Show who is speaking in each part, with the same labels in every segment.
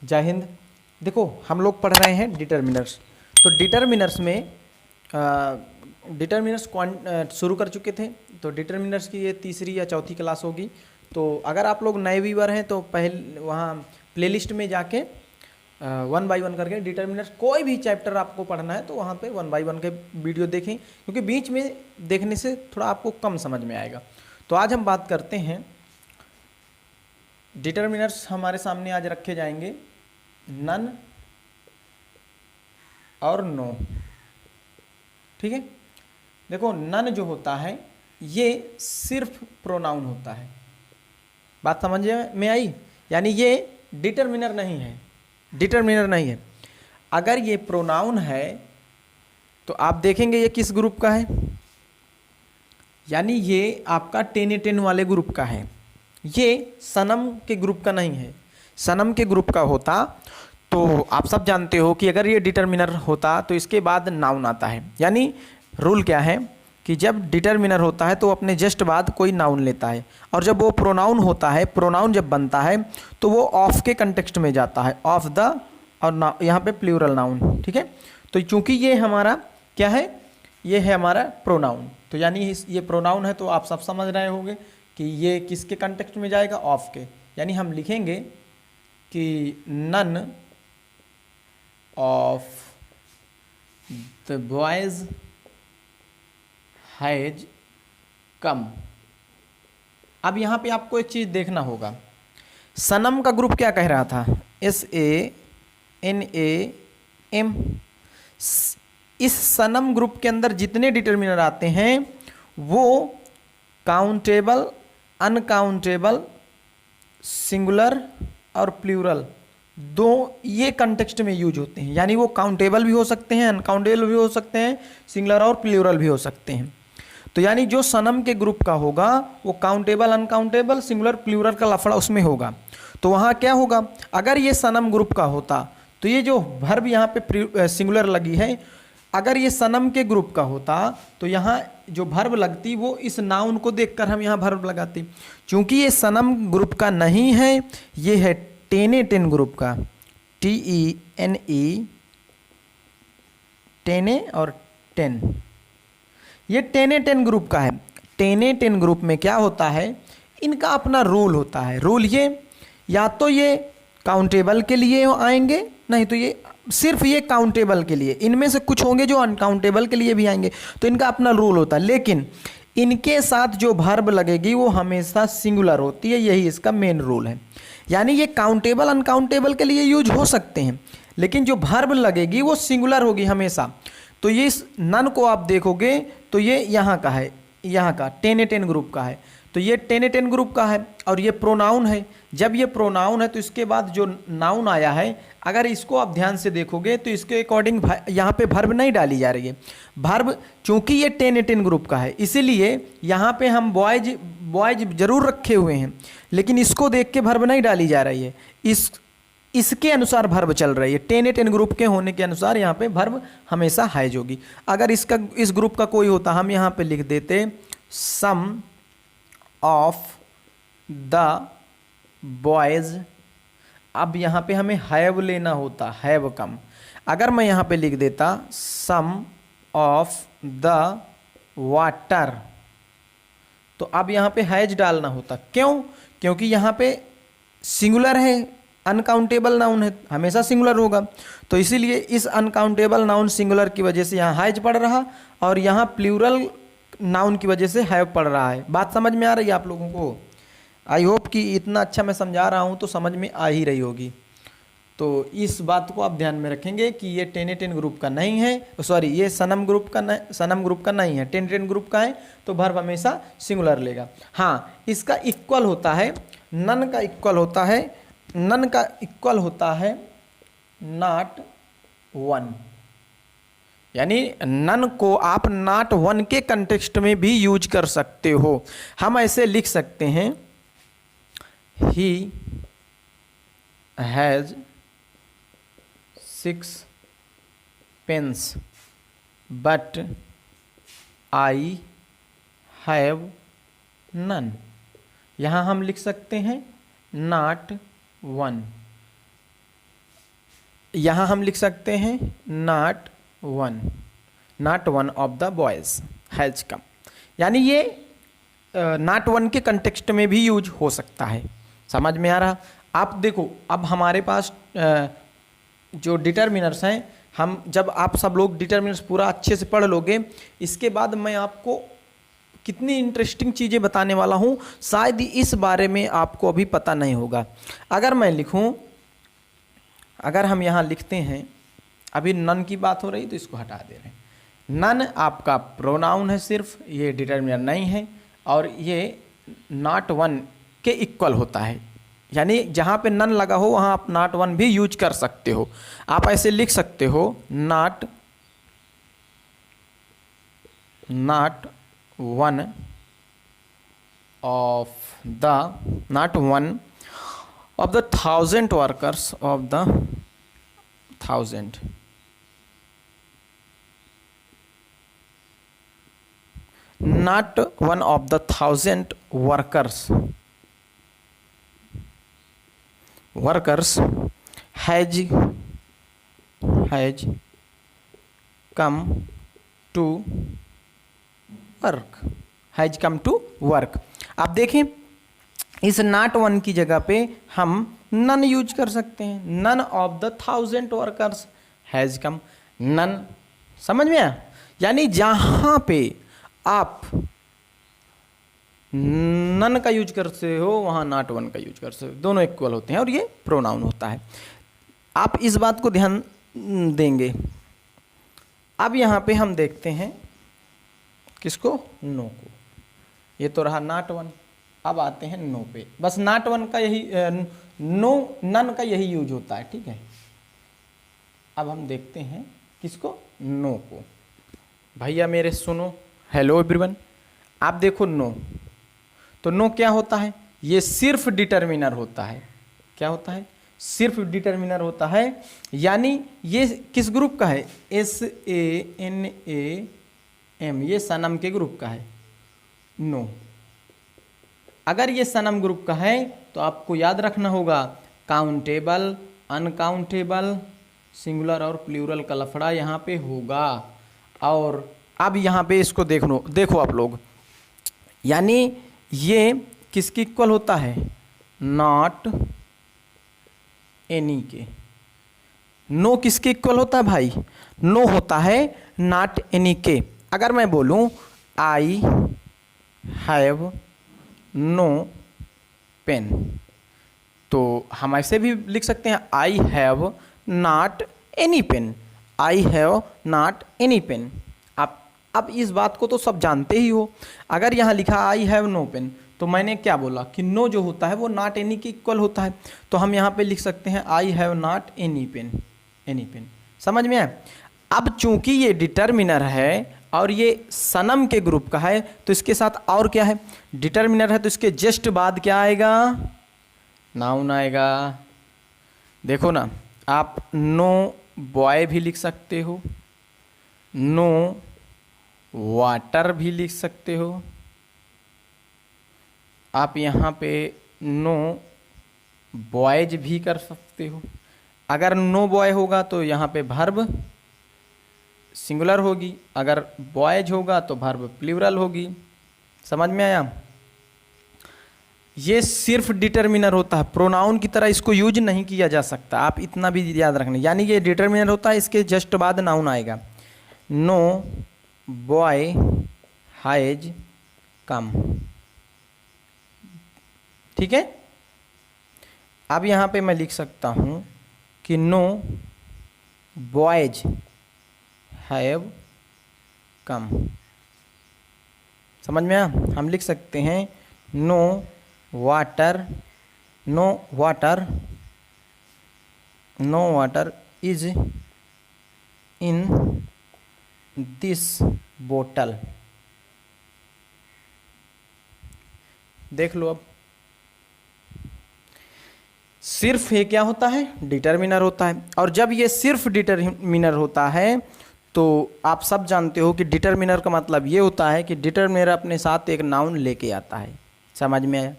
Speaker 1: जय हिंद। देखो हम लोग पढ़ रहे हैं डिटर्मिनर्स। तो डिटर्मिनर्स में डिटर्मिनर्स शुरू कर चुके थे। तो डिटर्मिनर्स की ये तीसरी या चौथी क्लास होगी। तो अगर आप लोग नए व्यूअर हैं तो पहले वहाँ प्लेलिस्ट में जाके 1 बाय 1 करके डिटर्मिनर्स कोई भी चैप्टर आपको पढ़ना है तो वहाँ पे 1 बाय 1 के वीडियो देखें, क्योंकि बीच में देखने से थोड़ा आपको कम समझ में आएगा। तो आज हम बात करते हैं डिटर्मिनर्स। हमारे सामने आज रखे जाएंगे नन और नो। ठीक है, देखो नन जो होता है ये सिर्फ प्रोनाउन होता है। बात समझ में आई? यानी ये डिटर्मिनर नहीं है, डिटर्मिनर नहीं है। अगर ये प्रोनाउन है तो आप देखेंगे ये किस ग्रुप का है, यानी ये आपका 10 वाले ग्रुप का है। ये सनम के ग्रुप का नहीं है। सनम के ग्रुप का होता तो आप सब जानते हो कि अगर ये डिटर्मिनर होता तो इसके बाद नाउन आता है। यानी रूल क्या है कि जब डिटर्मिनर होता है तो अपने जस्ट बाद कोई नाउन लेता है, और जब वो प्रोनाउन होता है, प्रोनाउन जब बनता है तो वो ऑफ के कंटेक्स्ट में जाता है, ऑफ द, और यहाँ पे प्लूरल नाउन। ठीक है, तो चूंकि ये हमारा क्या है, ये है हमारा प्रोनाउन। तो यानी ये प्रोनाउन है तो आप सब समझ रहे होंगे कि ये किसके कंटेक्स्ट में जाएगा, ऑफ के। यानी हम लिखेंगे कि none of the boys has come. अब यहाँ पे आपको एक चीज़ देखना होगा, सनम का ग्रुप क्या कह रहा था, SANAM। इस सनम ग्रुप के अंदर जितने डिटर्मिनर आते हैं वो काउंटेबल, अनकाउंटेबल, सिंगुलर और प्लूरल दो ये कंटेक्स्ट में यूज होते हैं। यानी वो काउंटेबल भी हो सकते हैं, अनकाउंटेबल भी हो सकते हैं, सिंगुलर और प्लूरल भी हो सकते हैं। तो यानी जो सनम के ग्रुप का होगा वो काउंटेबल, अनकाउंटेबल, सिंगुलर, प्लूरल का लफड़ा उसमें होगा। तो वहाँ क्या होगा, अगर ये सनम ग्रुप का होता तो ये जो वर्ब यहाँ पे सिंगुलर लगी है, अगर ये सनम के ग्रुप का होता तो यहाँ जो वर्ब लगती वो इस नाउन को देखकर हम यहाँ वर्ब लगाते। चूंकि ये सनम ग्रुप का नहीं है, ये है 10 ग्रुप का, TENE, 10 और 10। ये 10 ग्रुप का है। 10 ग्रुप में क्या होता है, इनका अपना रूल होता है। रूल ये, या तो ये काउंटेबल के लिए आएंगे, नहीं तो ये सिर्फ ये काउंटेबल के लिए, इनमें से कुछ होंगे जो अनकाउंटेबल के लिए भी आएंगे। तो इनका अपना रूल होता है, लेकिन इनके साथ जो वर्ब लगेगी वो हमेशा सिंगुलर होती है। यही इसका मेन रूल है। यानी ये काउंटेबल, अनकाउंटेबल के लिए यूज हो सकते हैं, लेकिन जो वर्ब लगेगी वो सिंगुलर होगी हमेशा। तो ये इस नन को आप देखोगे तो ये यहाँ का है, यहाँ का 10 ग्रुप का है। तो ये 10 ग्रुप का है और ये प्रोनाउन है। जब ये प्रोनाउन है तो इसके बाद जो नाउन आया है, अगर इसको आप ध्यान से देखोगे तो इसके अकॉर्डिंग यहाँ पे वर्ब नहीं डाली जा रही है। वर्ब चूंकि ये 10 ग्रुप का है इसीलिए यहाँ पे हम बॉयज जरूर रखे हुए हैं, लेकिन इसको देख के वर्ब नहीं डाली जा रही है। इसके अनुसार वर्ब चल रही है। 10 ग्रुप के होने के अनुसार यहाँ पे वर्ब हमेशा हाइज होगी। अगर इस ग्रुप का कोई होता, हम यहाँ पे लिख देते सम ऑफ द बॉयज। अब यहाँ पे हमें हैव लेना होता, हैव कम। अगर मैं यहाँ पे लिख देता सम ऑफ द वाटर, तो अब यहाँ पे हैज डालना होता। क्यों? क्योंकि यहाँ पे सिंगुलर है, अनकाउंटेबल नाउन है, हमेशा सिंगुलर होगा। तो इसीलिए इस अनकाउंटेबल नाउन सिंगुलर की वजह से यहाँ हैज पड़ रहा, और यहाँ प्लूरल नाउन की वजह से हैव पड़ रहा है। बात समझ में आ रही है आप लोगों को? आई होप कि इतना अच्छा मैं समझा रहा हूँ तो समझ में आ ही रही होगी। तो इस बात को आप ध्यान में रखेंगे कि ये 10 ग्रुप का नहीं है, सॉरी ये सनम ग्रुप का नहीं है, 10 ग्रुप का है, तो वर्ब हमेशा सिंगुलर लेगा। हाँ, इसका इक्वल होता है, नन का इक्वल होता है, नन का इक्वल होता है नॉट 1। यानी नन को आप नॉट 1 के कंटेक्स्ट में भी यूज कर सकते हो। हम ऐसे लिख सकते हैं, he has 6 pens but I have none. यहाँ हम लिख सकते हैं नॉट 1। यहाँ हम लिख सकते हैं not one of the boys has come, यानी ये नॉट वन के कंटेक्स्ट में भी यूज हो सकता है। समझ में आ रहा? आप देखो अब हमारे पास जो डिटर्मिनर्स हैं, हम जब आप सब लोग डिटर्मिनर्स पूरा अच्छे से पढ़ लोगे, इसके बाद मैं आपको कितनी इंटरेस्टिंग चीज़ें बताने वाला हूँ, शायद इस बारे में आपको अभी पता नहीं होगा। अगर मैं लिखूँ, अगर हम यहाँ लिखते हैं, अभी नन की बात हो रही तो इसको हटा दे रहे हैं। नन आपका प्रोनाउन है सिर्फ, ये डिटर्मिनर नहीं है, और ये नॉट वन के इक्वल होता है, यानी जहाँ पे नन लगा हो वहाँ आप नॉट वन भी यूज कर सकते हो। आप ऐसे लिख सकते हो not one of the 1000 workers of the 1000, not one of the 1000 workers has come to work। आप देखें इस नॉट वन की जगह पे हम नन यूज कर सकते हैं, none of the 1000 workers has come. None, समझ में आया? यानी जहां पे आप नन का यूज करते हो वहां नॉट वन का यूज कर सकते हो, दोनों इक्वल होते हैं और ये प्रोनाउन होता है। आप इस बात को ध्यान देंगे। अब यहाँ पे हम देखते हैं किसको? नो को। ये तो रहा नॉट वन, अब आते हैं नो पे। बस नॉट वन का यही नन का यही यूज होता है, ठीक है। अब हम देखते हैं किसको? नो को। भैया मेरे सुनो, हेलो एवरीवन, आप देखो नो, तो नो क्या होता है? ये सिर्फ डिटर्मिनर होता है। क्या होता है? सिर्फ डिटर्मिनर होता है, यानी ये किस ग्रुप का है? SANAM, ये सनम के ग्रुप का है नो। अगर ये सनम ग्रुप का है तो आपको याद रखना होगा काउंटेबल, अनकाउंटेबल, सिंगुलर और प्लूरल का लफड़ा यहाँ पे होगा। और अब यहाँ पे इसको देखो आप लोग, यानी ये किसकी इक्वल होता है? नॉट एनी के। नो किसके इक्वल होता है भाई? नो होता है नॉट एनी के। अगर मैं बोलूं आई हैव नो पेन, तो हम ऐसे भी लिख सकते हैं I have not any pen, I have not any pen. आप अब इस बात को तो सब जानते ही हो। अगर यहाँ लिखा आई हैव नो पेन, तो मैंने क्या बोला कि नो जो होता है वो नॉट एनी के इक्वल होता है, तो हम यहाँ पे लिख सकते हैं I have not any pen, any pen. समझ में आया? अब चूंकि ये डिटर्मिनर है और ये सनम के ग्रुप का है, तो इसके साथ और क्या है? डिटर्मिनर है तो इसके जस्ट बाद क्या आएगा? नाउन आएगा। देखो ना, आप नो बॉय भी लिख सकते हो, नो वाटर भी लिख सकते हो, आप यहाँ पे नो बॉयज भी कर सकते हो। अगर नो बॉय होगा तो यहाँ पे भर्ब सिंगुलर होगी, अगर बॉयज होगा तो भर्ब प्लूरल होगी। समझ में आया? ये सिर्फ डिटर्मिनर होता है, प्रोनाउन की तरह इसको यूज नहीं किया जा सकता, आप इतना भी याद रखना। यानी ये डिटर्मिनर होता है, इसके जस्ट बाद नाउन आएगा। नो बॉय हैज कम, ठीक है। अब यहाँ पे मैं लिख सकता हूँ कि नो बॉयज हैव कम। समझ में आया? हम लिख सकते हैं no water is in this बोतल। देख लो, अब सिर्फ ये क्या होता है? डिटर्मिनर होता है। और जब ये सिर्फ डिटर्मिनर होता है तो आप सब जानते हो कि डिटर्मिनर का मतलब ये होता है कि डिटर्मिनर अपने साथ एक नाउन लेके आता है। समझ में आया?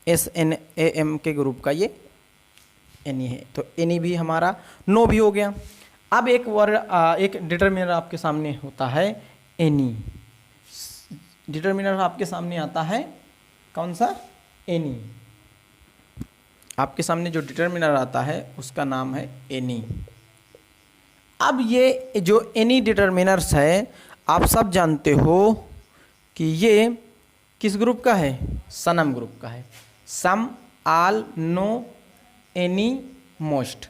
Speaker 1: SNAM के ग्रुप का ये एनी है, तो एनी भी हमारा नो भी हो गया। अब एक एक डिटरमिनर आपके सामने होता है एनी। डिटरमिनर आपके सामने आता है कौन सा? एनी। आपके सामने जो डिटरमिनर आता है उसका नाम है एनी। अब ये जो एनी डिटरमिनर्स है, आप सब जानते हो कि ये किस ग्रुप का है? सनम ग्रुप का है। सम, आल, नो, एनी, मोस्ट,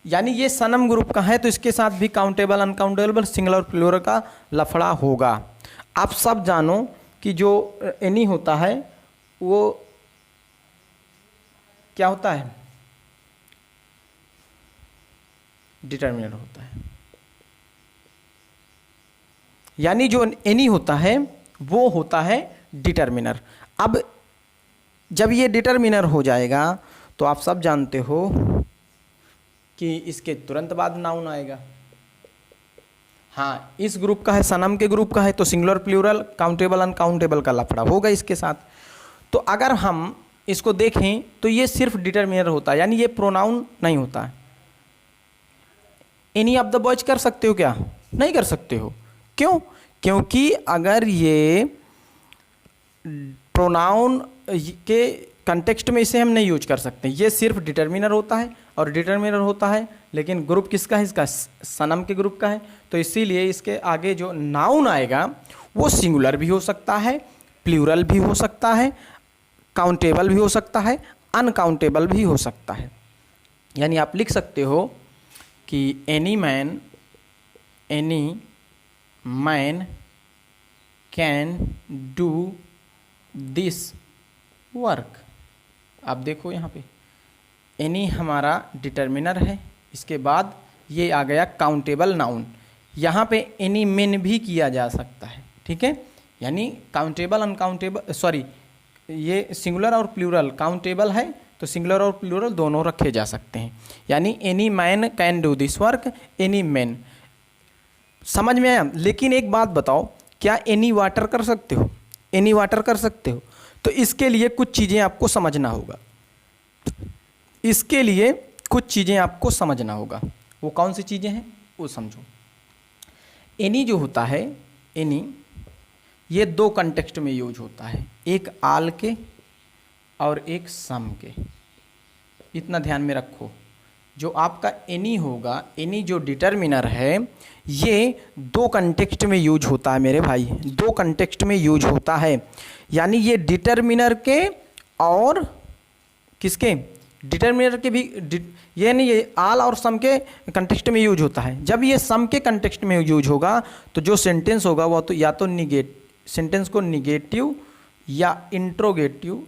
Speaker 1: यानी ये सनम ग्रुप का है, तो इसके साथ भी काउंटेबल, अनकाउंटेबल, सिंगुलर और प्लूरल का लफड़ा होगा। आप सब जानो कि जो एनी होता है वो क्या होता है? डिटरमिनर होता है। यानी जो एनी होता है वो होता है डिटरमिनर। अब जब ये डिटरमिनर हो जाएगा तो आप सब जानते हो कि इसके तुरंत बाद नाउन आएगा। हाँ, इस ग्रुप का है, सनम के ग्रुप का है, तो सिंगुलर, प्लूरल, काउंटेबल, अनकाउंटेबल का लफड़ा होगा इसके साथ। तो अगर हम इसको देखें तो ये सिर्फ डिटरमिनर होता है, यानी ये प्रोनाउन नहीं होता है। एनी ऑफ द बॉयज कर सकते हो क्या? नहीं कर सकते हो। क्यों? क्योंकि अगर ये प्रोनाउन के कंटेक्स्ट में इसे हम नहीं यूज कर सकते। ये सिर्फ डिटरमिनर होता है, और डिटरमिनर होता है लेकिन ग्रुप किसका है? इसका सनम के ग्रुप का है। तो इसीलिए इसके आगे जो नाउन आएगा वो सिंगुलर भी हो सकता है, प्लूरल भी हो सकता है, काउंटेबल भी हो सकता है, अनकाउंटेबल भी हो सकता है। यानी आप लिख सकते हो कि any man can do this work. आप देखो यहाँ पे एनी हमारा डिटरमिनर है, इसके बाद ये आ गया काउंटेबल नाउन। यहाँ पे एनी मेन भी किया जा सकता है, ठीक है। यानी काउंटेबल, अनकाउंटेबल, सॉरी, ये सिंगुलर और प्लूरल, काउंटेबल है तो सिंगुलर और प्लूरल दोनों रखे जा सकते हैं। यानी any man can do this work, any man. समझ में आया? लेकिन एक बात बताओ, क्या एनी वाटर कर सकते हो? एनी वाटर कर सकते हो? तो इसके लिए कुछ चीज़ें आपको समझना होगा। इसके लिए कुछ चीज़ें आपको समझना होगा। वो कौन सी चीज़ें हैं वो समझो। एनी जो होता है, एनी ये दो कंटेक्स्ट में यूज होता है, एक आल के और एक सम के। इतना ध्यान में रखो। जो आपका एनी होगा, एनी जो डिटरमिनर है, ये दो कंटेक्स्ट में यूज होता है मेरे भाई, दो कंटेक्स्ट में यूज होता है। यानी ये डिटरमिनर के और किसके? डिटरमिनर के भी, यानी ये आल और सम के कंटेक्स्ट में यूज होता है। जब ये सम के कंटेक्स्ट में यूज होगा तो जो सेंटेंस होगा वो तो या तो सेंटेंस को निगेटिव या इंट्रोगेटिव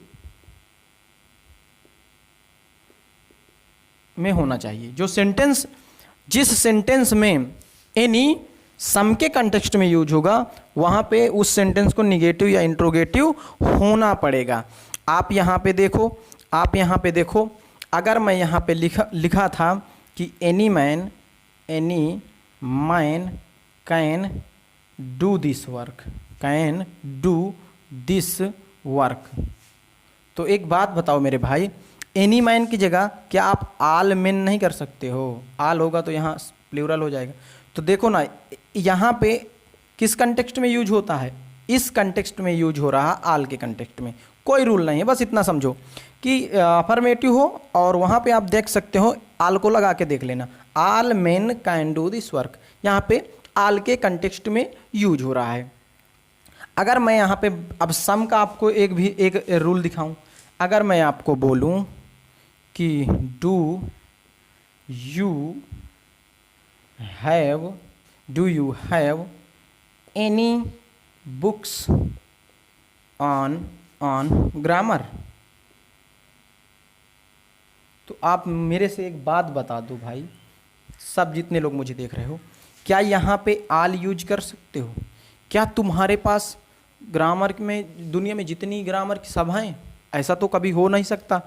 Speaker 1: में होना चाहिए। जो सेंटेंस, जिस सेंटेंस में एनी सम के कंटेक्स्ट में यूज होगा वहाँ पे उस सेंटेंस को निगेटिव या इंट्रोगेटिव होना पड़ेगा। आप यहाँ पे देखो, आप यहाँ पे देखो, अगर मैं यहाँ पे लिखा था कि any man can do this work, can do this work, तो एक बात बताओ मेरे भाई, एनी मैन की जगह क्या आप आल मेन नहीं कर सकते हो? आल होगा तो यहाँ प्लूरल हो जाएगा। तो देखो ना, यहाँ पे किस कंटेक्स्ट में यूज होता है? इस कंटेक्स्ट में यूज हो रहा, आल के कंटेक्स्ट में। कोई रूल नहीं है, बस इतना समझो कि अफर्मेटिव हो और वहाँ पे आप देख सकते हो, आल को लगा के देख लेना, all men can do this work. यहाँ पे आल के कंटेक्स्ट में यूज हो रहा है। अगर मैं यहाँ पे अब सम का आपको एक रूल दिखाऊं, अगर मैं आपको बोलूं कि do you have any books on grammar, तो आप मेरे से एक बात बता दो भाई, सब जितने लोग मुझे देख रहे हो, क्या यहाँ पे आल यूज कर सकते हो? क्या तुम्हारे पास ग्रामर में, दुनिया में जितनी ग्रामर की सभाएं, ऐसा तो कभी हो नहीं सकता।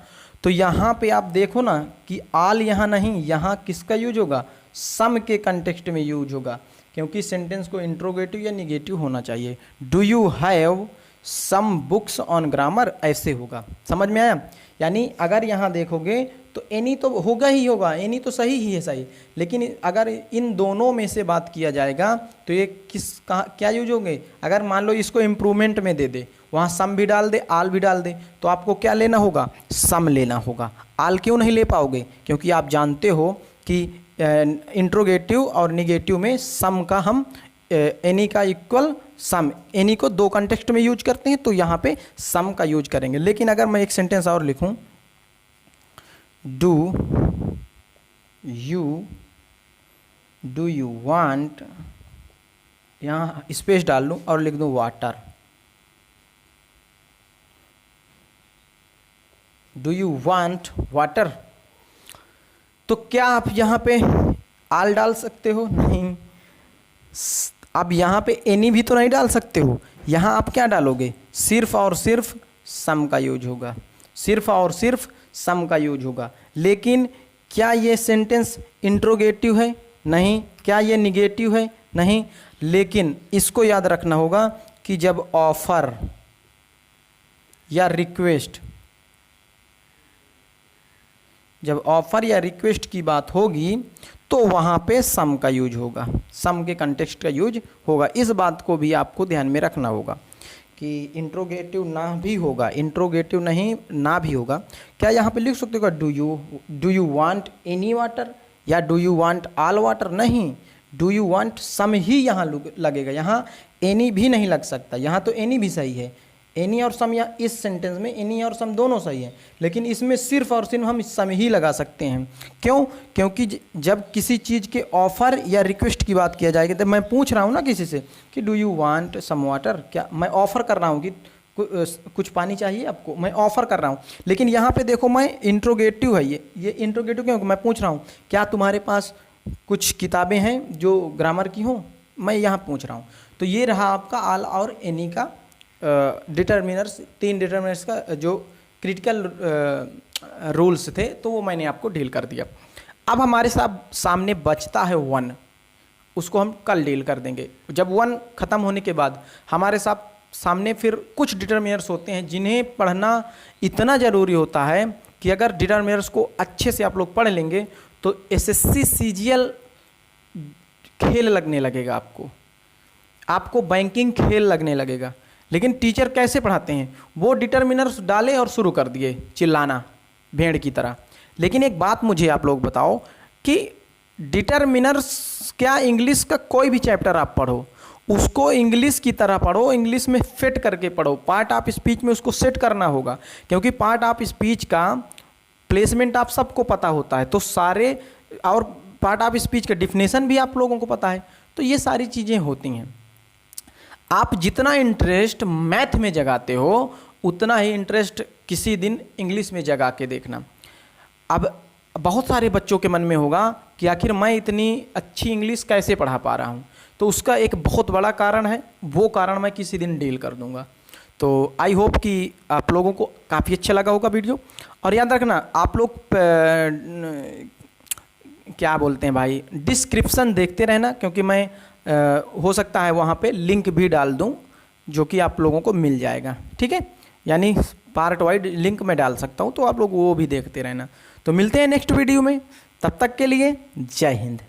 Speaker 1: तो यहाँ पे आप देखो ना कि आल यहाँ नहीं, यहाँ किसका यूज होगा? सम के कंटेक्स्ट में यूज होगा, क्योंकि सेंटेंस को इंट्रोगेटिव या निगेटिव होना चाहिए। Do you have some books on grammar, ऐसे होगा। समझ में आया? यानी अगर यहाँ देखोगे तो एनी तो होगा ही होगा, एनी तो सही ही है सही, लेकिन अगर इन दोनों में से बात किया जाएगा तो ये किस कहाँ क्या यूज होंगे? अगर मान लो इसको इम्प्रूवमेंट में दे दे, वहाँ सम भी डाल दे, आल भी डाल दे, तो आपको क्या लेना होगा? सम लेना होगा। आल क्यों नहीं ले पाओगे? क्योंकि आप जानते हो कि इंट्रोगेटिव और निगेटिव में सम का हम एनी का इक्वल सम, एनी को दो कॉन्टेक्स्ट में यूज करते हैं, तो यहाँ पे सम का यूज करेंगे। लेकिन अगर मैं एक सेंटेंस और लिखूं, डू यू वांट, यहाँ स्पेस डाल लूँ और लिख दूँ water, do you want water, तो क्या आप यहाँ पे आल डाल सकते हो? नहीं। अब यहाँ पे एनी भी तो नहीं डाल सकते हो, यहाँ आप क्या डालोगे? सिर्फ और सिर्फ सम का यूज होगा, सिर्फ और सिर्फ सम का यूज होगा। लेकिन क्या ये सेंटेंस इंट्रोगेटिव है? नहीं। क्या ये निगेटिव है? नहीं। लेकिन इसको याद रखना होगा कि जब ऑफर या रिक्वेस्ट, जब ऑफर या रिक्वेस्ट की बात होगी तो वहाँ पे सम का यूज होगा, सम के कंटेक्स्ट का यूज होगा। इस बात को भी आपको ध्यान में रखना होगा कि इंट्रोगेटिव ना भी होगा, इंट्रोगेटिव नहीं ना भी होगा। क्या यहाँ पे लिख सकते हो do you want any water या do you want all water? नहीं, डू यू वांट सम ही यहाँ लगेगा, यहाँ एनी भी नहीं लग सकता। यहाँ तो एनी भी सही है, एनी और सम, या इस सेंटेंस में एनी और सम दोनों सही है, लेकिन इसमें सिर्फ और सिर्फ हम सम ही लगा सकते हैं। क्यों? क्योंकि जब किसी चीज़ के ऑफ़र या रिक्वेस्ट की बात किया जाएगी, तो मैं पूछ रहा हूँ ना किसी से कि do you want some water, क्या मैं ऑफ़र कर रहा हूँ कि कुछ पानी चाहिए आपको, मैं ऑफ़र कर रहा हूँ। लेकिन यहाँ पे देखो मैं इंट्रोगेटिव है, ये इंट्रोगेटिव क्यों? मैं पूछ रहा हूँ क्या तुम्हारे पास कुछ किताबें हैं जो ग्रामर की हों, मैं यहाँ पूछ रहा हूँ। तो ये रहा आपका आल और एनी का डिटर्मिनर्स, तीन डिटर्मिनर्स का जो क्रिटिकल रूल्स थे, तो वो मैंने आपको डील कर दिया। अब हमारे सामने बचता है वन, उसको हम कल डील कर देंगे। जब वन ख़त्म होने के बाद हमारे सामने फिर कुछ डिटर्मिनर्स होते हैं जिन्हें पढ़ना इतना ज़रूरी होता है कि अगर डिटर्मिनर्स को अच्छे से आप लोग पढ़ लेंगे तो एसएससी सीजीएल खेल लगने लगेगा, आपको बैंकिंग खेल लगने लगेगा। लेकिन टीचर कैसे पढ़ाते हैं? वो डिटर्मिनर्स डाले और शुरू कर दिए चिल्लाना भेड़ की तरह। लेकिन एक बात मुझे आप लोग बताओ कि डिटर्मिनर्स क्या, इंग्लिश का कोई भी चैप्टर आप पढ़ो उसको इंग्लिश की तरह पढ़ो, इंग्लिश में फिट करके पढ़ो। पार्ट ऑफ स्पीच में उसको सेट करना होगा, क्योंकि पार्ट ऑफ स्पीच का प्लेसमेंट आप सबको पता होता है, तो सारे, और पार्ट ऑफ स्पीच का डिफिनेशन भी आप लोगों को पता है। तो ये सारी चीज़ें होती हैं। आप जितना इंटरेस्ट मैथ में जगाते हो उतना ही इंटरेस्ट किसी दिन इंग्लिश में जगा के देखना। अब बहुत सारे बच्चों के मन में होगा कि आखिर मैं इतनी अच्छी इंग्लिश कैसे पढ़ा पा रहा हूँ, तो उसका एक बहुत बड़ा कारण है, वो कारण मैं किसी दिन डील कर दूँगा। तो आई होप कि आप लोगों को काफ़ी अच्छा लगा होगा वीडियो। और याद रखना आप लोग क्या बोलते हैं भाई, डिस्क्रिप्शन देखते रहना, क्योंकि मैं हो सकता है वहाँ पे लिंक भी डाल दूँ जो कि आप लोगों को मिल जाएगा। ठीक है, यानी पार्ट वाइड लिंक मैं डाल सकता हूँ, तो आप लोग वो भी देखते रहना। तो मिलते हैं नेक्स्ट वीडियो में, तब तक के लिए जय हिंद।